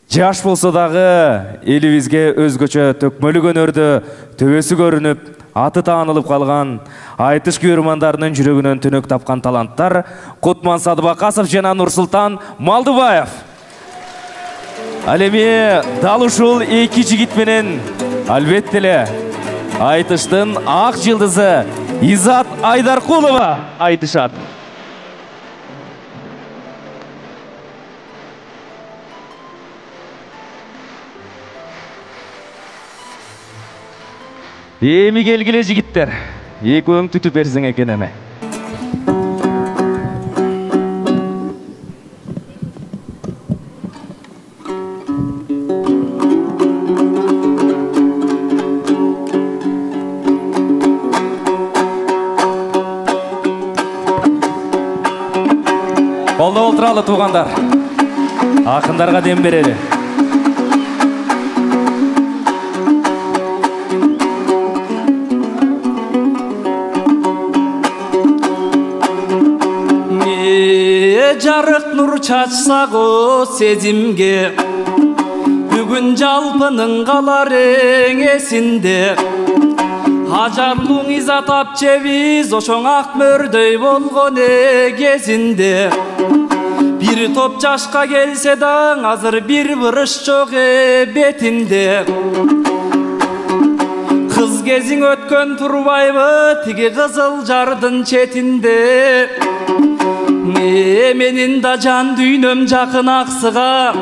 Жаш болса дагы элибизге өзгөчө төкмөлүк өнөрдө төбөсү көрүнүп, аты таанылып калган айтыш күйөрмандарынын жүрөгүнөн түнөк тапкан таланттар Кутман Садыбакасов жана Нурсултан Малдыбаев. Ал эми дал ушул эки жигит менен албетте эле айтыштын ак жылдызы Изат Айдаркулова айтышат. Эми келгиле жигиттер, экөөң түтүп берсең экен эме. Колдо олтуралы туугандар, акындарга дем берели. Жарык нур чачсагы сезимге, бүгүн жалпынын калар эңесинде. Ажарлууң Изат апчебиз ошоң ак мөрдөй болгон эгезинде. Бир топ жашка келсе да азыр бир бырыш жок бетинде. Кыз кезиң өткөн турбайбы тиги кызыл жардын четинде. Менин да жан дүйнөм жакын аксыга,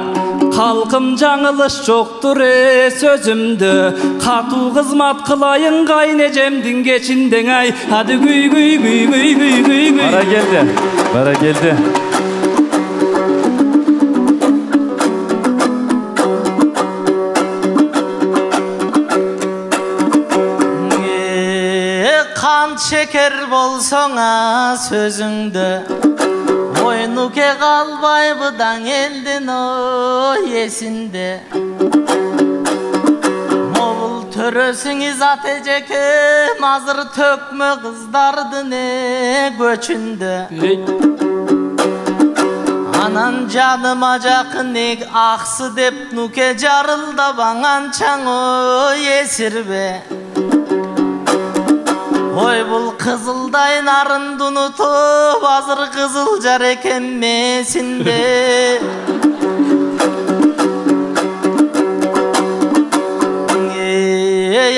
калкым жаңылыш жоктур сөзүмдө. Катуу кызмат кылайын кайнежемдин кечиндең ай. Ады күй күй күй күй күй күй күй. Бара келди, бара келди. Кан шекер болсоңа сөзүңдө, ойнуке калбайбы даң элдин эсинде. Могул төрөсүң Изат эжекем, азыр төкмө кыздардын көчүндө. Анан жаныма жакын аксы деп нуке жарылдабаң анчаң эсирбе. Ой бул кызылдай нарынды унутуп, азыр кызыл жар экенмесинде.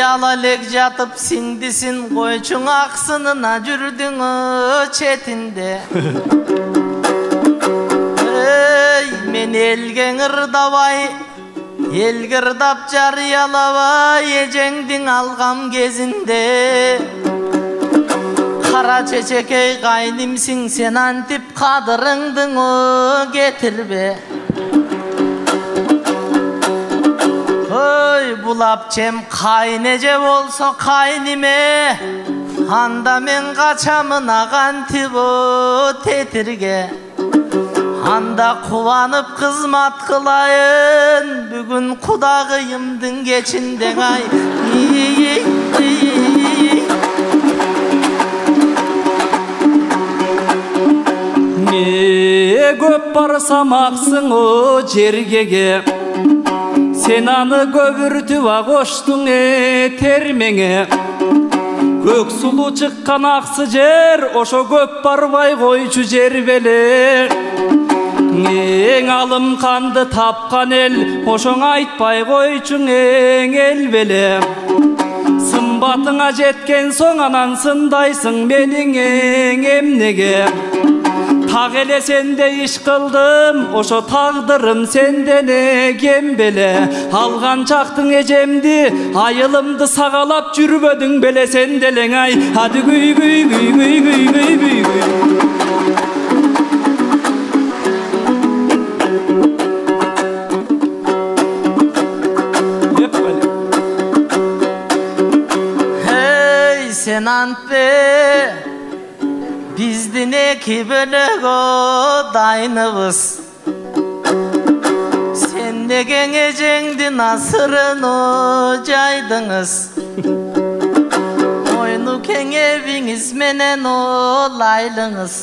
Ала элек жатып сиңдисин койчуң аксынына жүрдүң четинде. Мен элге ырдабай, элге ырдап жарыялабай эжеңдин алгам кезинде. Кара чечекей кайнимсиң сен антип кадырыңдың кетирбе. Ой булап чем кайнеже болсо кайниме, анда мен качамын агантип тетирге. Анда кубанып кызмат кылайын, бүгүн кудагыйымдын кечиндең ай. Көп барсам аксың жергеге, сен аны көбүртүп агоштуң термеңе. Көк сулуу чыккан аксы жер, ошо көп барбай койчу жер беле. Эң алым канды тапкан эл, ошоң айтпай койчуң эң эл беле. Сымбатыңа жеткен соң анан сындайсың менин эң эмнеге. Так эле сенде иш кылдым, ошо тагдырым сенден кем беле. Алган чактың эжемди, айылымды сагалап жүрбөдүң беле сен делең ай. Ады күй күй күй күй күй күй күй күй. Hey sen антпе, биздин эки бөлөгө дайныбыз. Сен деген эжеңдин асырын жайдыңыз. Ойну кең эбиңиз менен лайлыңыз.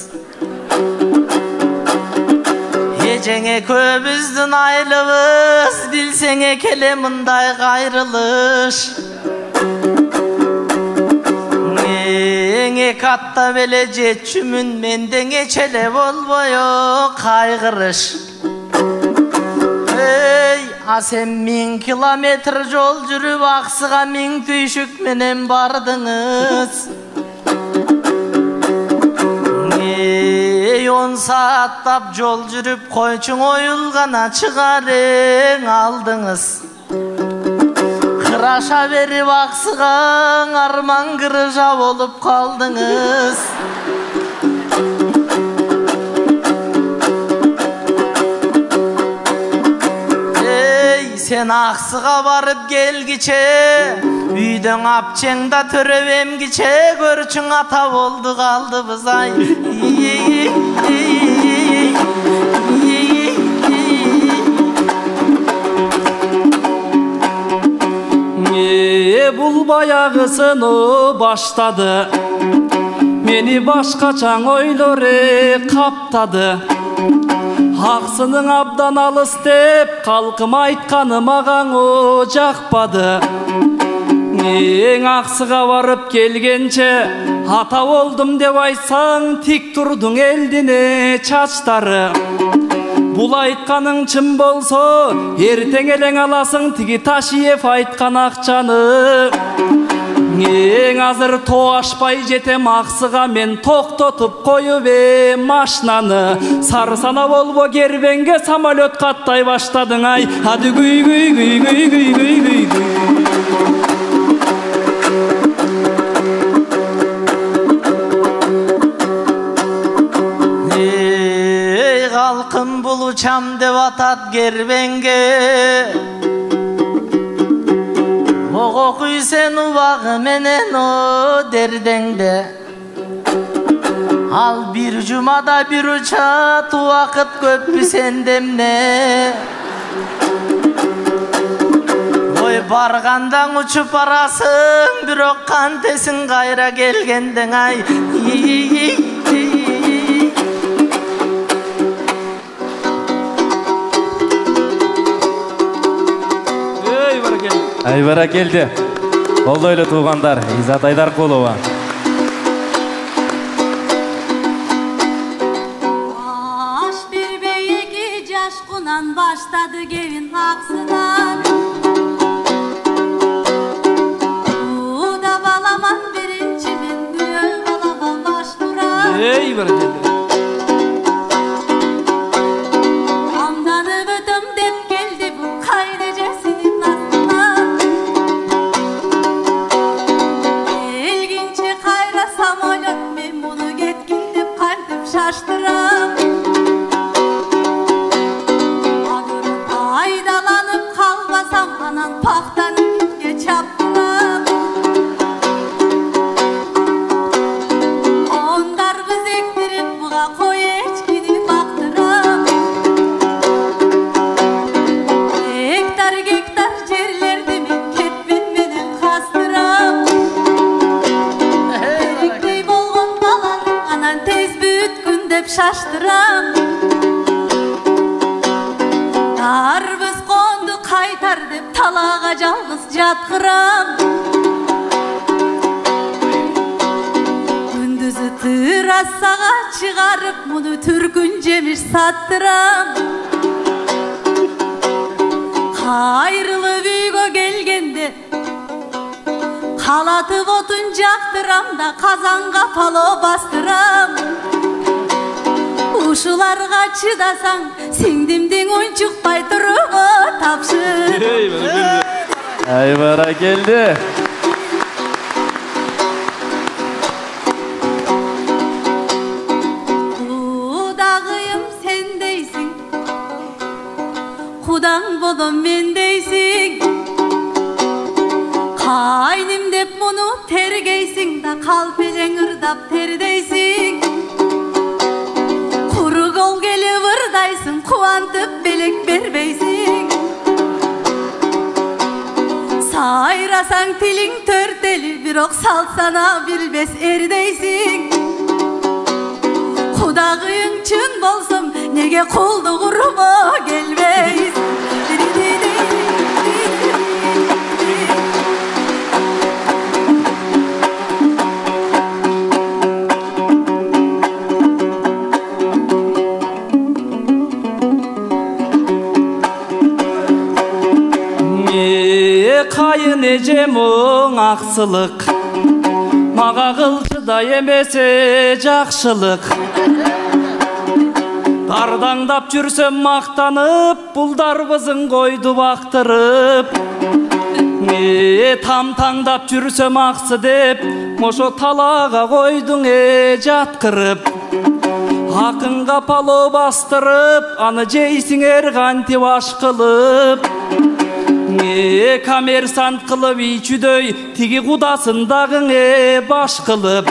Ecеңe көбүздүн айлыбыз, билсеңе келе мындай кайрылыш. Эңе катта беле жетчүмүн, менден эчеле болбою кайгырыш. А сен 1000 километр жол жүрүп, аксыга 1000 түйшүк менен бардыңыз. 10 сааттап жол жүрүп, койчуң оюлгана чыгарең алдыңыз. Кыраша берип аксыга арман кырыжа болуп калдыңыз. Sen akсыга barıp gelgiçe, үйдөн апчеңда төрөп эмгиче, көрчүң ата болду калдыбыз ай. Бул баягысын баштады, мени башкачаң ойлор каптады. Аксының абдан алыс деп, калкым айтканы маған жакпады. Эң аксыга барып келгенче, ата болдум деп айтсаң, тик турдуң элдине чачтары. Бул айтканың чын болсо, эртең элең аласың тиги Ташиев айткан акчаны. Эң азыр тоо ашпай жетем аксыга, мен токтотуп коюп машинаны. Сарсана болбо кербенге самолет каттай баштадың ай. Ады гүй гүй гүй гүй гүй гүй гүй гүй. Калкым бул учам деп атат кербенге. Ого күйсен убагы менен дердеңде. Ал бир жумада бир учат, убакыт көппү сенде эмне. Ой баргандан учуп барасың, бирок кантесиң кайра келгендең ай. Айбара келді. Колдойлы туугандар, Изат Айдаркулова. Аш бербей 2 жашкынан баштады кебин аксыдан. Уда баламан биринчи мен күйөө балага баштурам. Айбара келді. Амданып өтөм деп келди бул кайда жесинин самолет, мен муну кеткин деп кантип шаштырам. Агыр пайдаланып калбасам, анан пактанып итке чаптырам. Ондар биз эктирип буга кой эчкини бактырам. Гектар жерлерди мен кетмен менен кастырам. Шаштырам. Арбыз конду кайтар деп талага жалгыз жаткырам. Күндүзү террасага чыгарып, муну түркүн жемиш саттырам. Кайрылып үйгө келгенде, калатып отун жактырам да казанга пало бастырам. Ушуларга чыдасаң, сиңдимдин ойнчукпай туругу тапшыр. Айбара келді. Кудагыйым сен дейсиң, кудаң болом мен дейсиң. Кайным деп муну тергейсиң да, калпелең ырдап тердейсиң. Кол келип ырдайсың, кубантып белек бербейсиң. Сайрасаң тилиң төртели, бирок салсана билбес эрдейсиң. Кудагыйың чын болсом, Nege kulduğuruma gelmeysin. Kayın ecemon aksılık Mağa kılçıda yemese jakşılık Dardаңдап жүрсөm мактанып Булдарбызын койду бактырып Тамтаңдап жүрсөм аксы деп Ошо талага койдуң жаткырып Акынга пало бастырып Аны жейсиңер кантип аш кылып Коммерсант кылып ичүдөй тиги кудасындагың баш кылып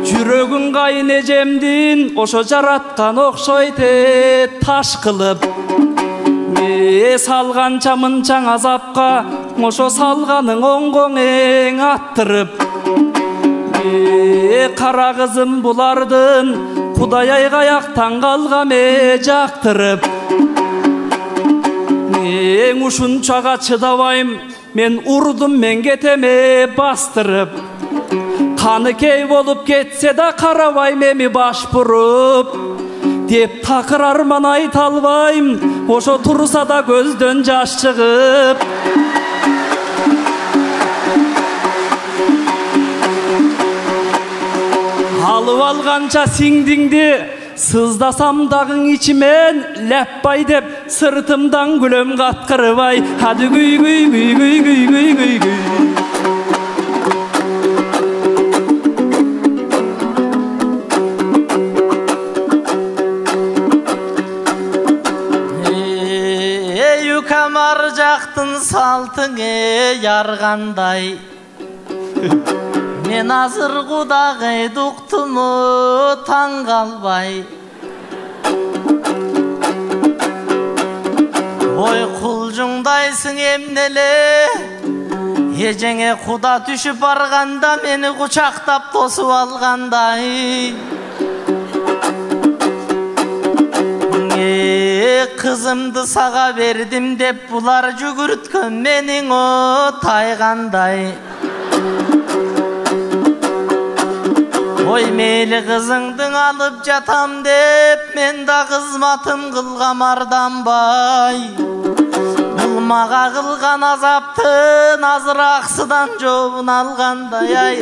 Жүрөгүн кайын эжемдин ошо жараткан окшойт таш кылып Салганча мынчаң азапка ошо салганың оңгоң аттырып Кара кызым булардын Кудай ай каяктан калгам жактырып Ушунчага чыдабайм мен урдум мен кетем бастырып Каны кей болуп кетсе да карабайм эми баш буруп деп такыр арман айта албайм ошо турса да көздөн жаш чыгып алып алганча сиңдиңди сыздасам дагың ичимен ләппай деп сыртымдан күлөм каткырбай Хады гүй гүй гүй гүй гүй гүй гүй гүй Юкамар жактын салтың яргандай Мен азыр кудагый дуктуму таң калбай Ой кулжуңдайсың эмнеле Эжеңе куда түшүп барганда мени кучактап тосуп алгандай Кызымды сага бердим деп булар жүгүрткөн менин тайгандай Ой мейли кызыңдың алып жатам деп мен да кызматым кылгам арданбай Бул мага кылган азаптын азыр аксыдан жообун алгандай ай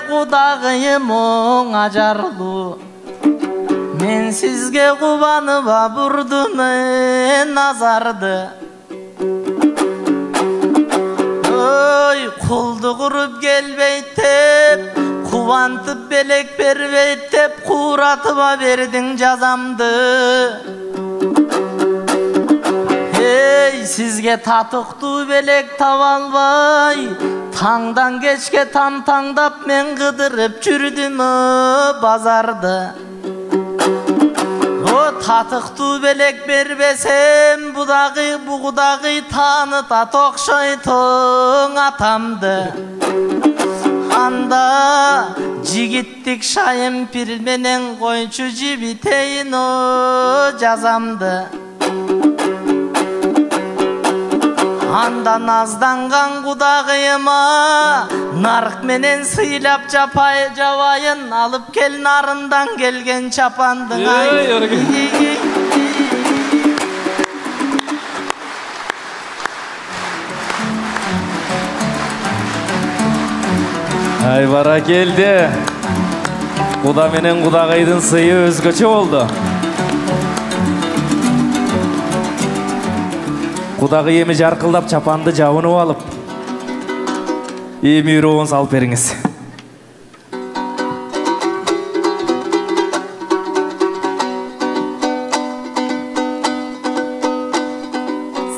Кудагыйым оң ажарлуу Мен сизге кубаныба бурдум назарды Ой кулду куруп келбейт деп кубантып белек бербейт деп кууратыба бердиң жазамды Эй сизге татыктуу белек таба албай Таңдан кечке таңдап мен кыдырып жүрдүм базарды Татыктуу белек бербесем бугудагы тааныта токшойтоң атамды Анда жигиттик шайым пир менен койчу жибитейин жазамды Анда назданган кудагыйыма нарк менен сыйлап жабайын алып кел нарындан келген чапандың Ай бара келди. Куда менен кудагыйдын сыйы өзгөчө болду. Кудагый эми жаркылдап чапанды жабынып алып, мүйрөбүн салып бериңиз.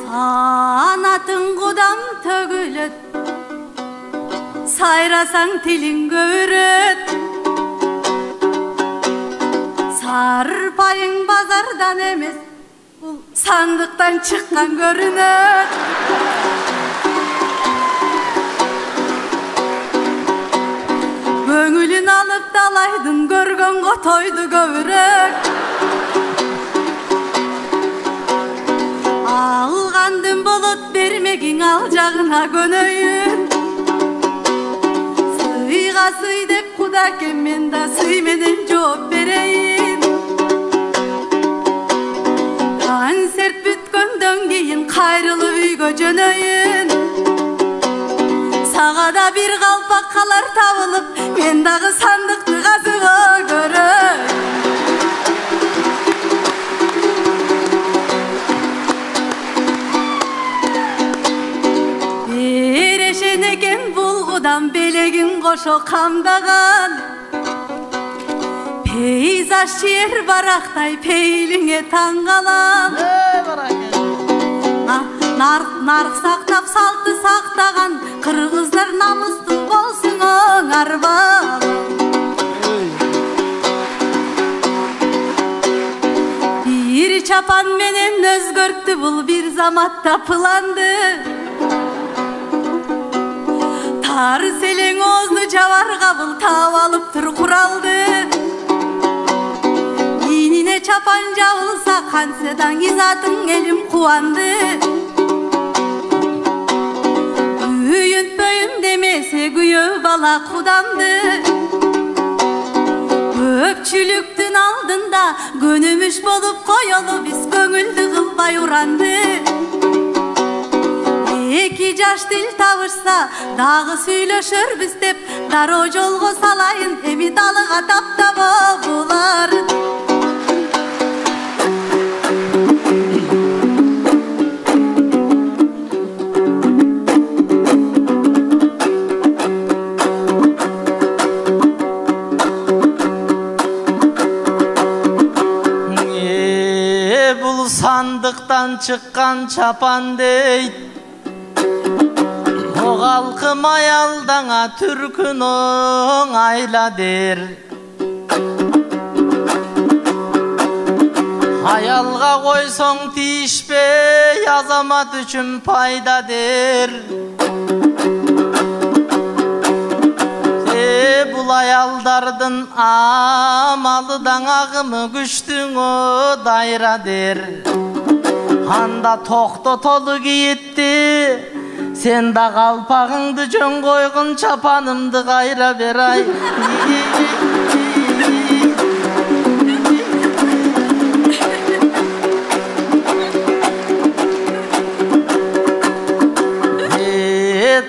Санатын кудам төгүлөт, сайрасаң тилиң көбүрөт. Сарпайың базардан эмес, sandıktan çıkkan görünür. Göңülün alıp dalaydın görgön kotoydu göbürek. Algandın bulut bermegin aljagına könöyün. Sıyga sıy dep kudakem men da sıy menen жооп берейин. Kontsert бүткөндөн кийин кайрылып үйгө жөнөйүн. Сага да бир калпак калар табылып, мен дагы сандыкты казыга көрөй. Берешен экен булгудан белегин кошо камдаган. Peyzaj şiir barakтай peyling'e taң қалам. Нарық сақтап салты сақтаған қырғыздар намыстың болсын оңар балам. Bir çapan менен өзгөрттү бұл bir заматта пыланды. Тары селең озды жабарға бұл тап алып тұр құралды. Инine çapan жабылса қансыдан изатын елім қуанды. Үйүнтпөйүм демесе күйөө бала кудамды. Көпчүлүктүн алдында көнүмүш болуп коелу биз көңүлдү кылбай уранды. Эки жаш тил табышса дагы сүйлөшөрбүз деп дароо жолго салайын, эми далыга таптабо булар. Sandıktan çıkkan çapan deyt. O halkım ayaldana türkün ayla der. Hayalga koyson tişpey azamat üçün payda der. Bul ayaldardın amalıdan ağımı güçtün o dayra der. Anda toktotolu giyitti, sen da kalpağındı jön koygun çapanımdı gayra beray.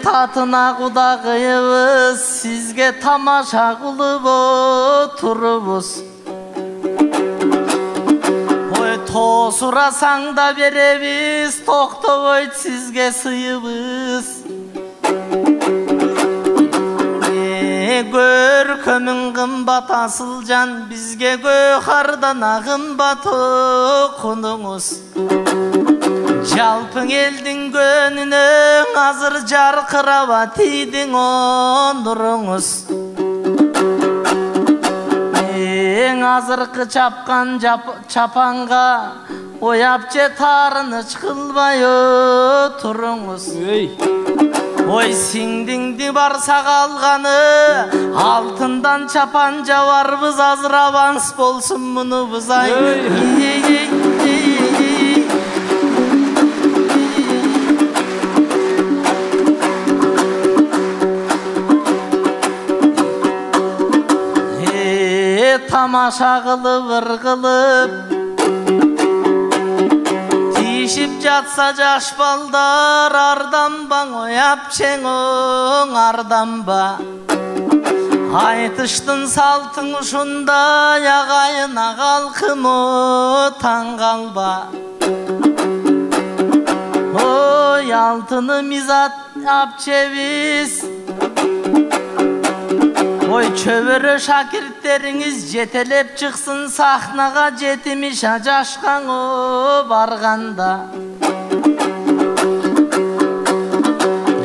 Tatına kudağıyız, sizge tamaşa kılıp oturubuz. Tosurasan da berebiz, toktovoyt sizge sıyыбыз. Görkөmүң kımbat asılcan, bizge gökardan kımbat okunуңуз. Жалпың элдин көнүнө азыр жаркыраба тийдиң онуруңуз. Эң азыркы чапкан чапанга ояп же таарыныч кылбай отуруңуз. Ой сиңдиңди барса калганы алтындан чапан жабарбыз, азыр аванс болсун мунубуз ай. Tamaşa kılıp ırgılıp tişip jatsa jaş balдар, ardanba oяп çeң ardanba. Айтыштын салтың ушундай, агайына калкым таң калба. Ой алтыны мизат апчебиз, ой чөбөрө шакирттериңиz жетелеп чыксын сахнага, жетимиш жашкан барганда.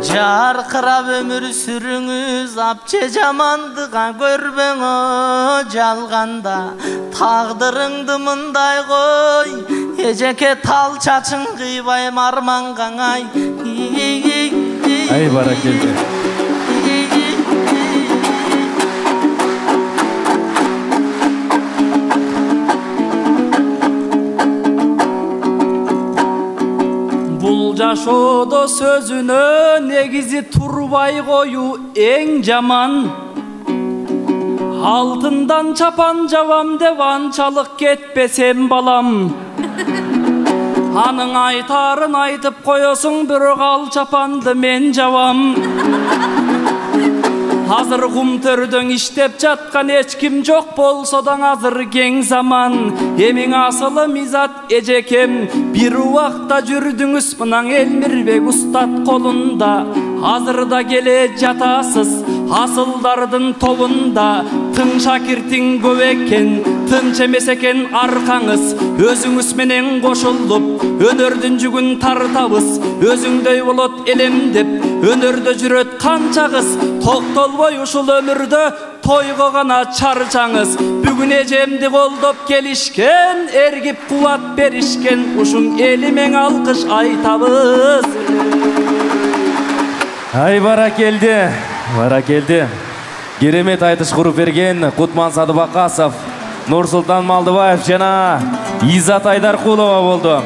Жаркырап өмүр сүрүңүз, апче жамандыга көрбөңө жалганда. Тагдырыңды мындай кой, Ejeke tal çaçın kıybayım armangan ay. Ай баракелде. Бул жашоодо сөзүнө негизи турбай коюу эң жаман. Алтындан чапан жабам деп анчалык кетпесем балам. Анын айтарын айтып коесуң, бирок ал чапанды мен жабам. Азыр кум төрдөң иштеп жаткан эч ким жок болсо да азыр кең заман. Эмиң асылы мизат эжекем, бир убакта жүрдүңүз мынан Элмирбек устат колунда. Азыр да келе жатасыз асылдардын тобунда. Тың шакиртиң көп экен, тынч эмес экен аркаңыз. Өзүңүз менен кошулуп өнөрдүн жүгүн тартабыз. Өзүңдөй болот элем деп өнөрдө жүрөт канча кыз. Токтолбой ушул өмүрдө тойго гана чарчаңыз. Бүгүн эжемди колдоп келишкен, эргип кубат беришкен. Ушуң элимен алкыш айтабыз. Ай баракелде. Баракелде. Керемет айтыш куруп берген Кутман Садыбакасов, Нурсултан Малдыбаев жана Иззат Айдаркулова болду.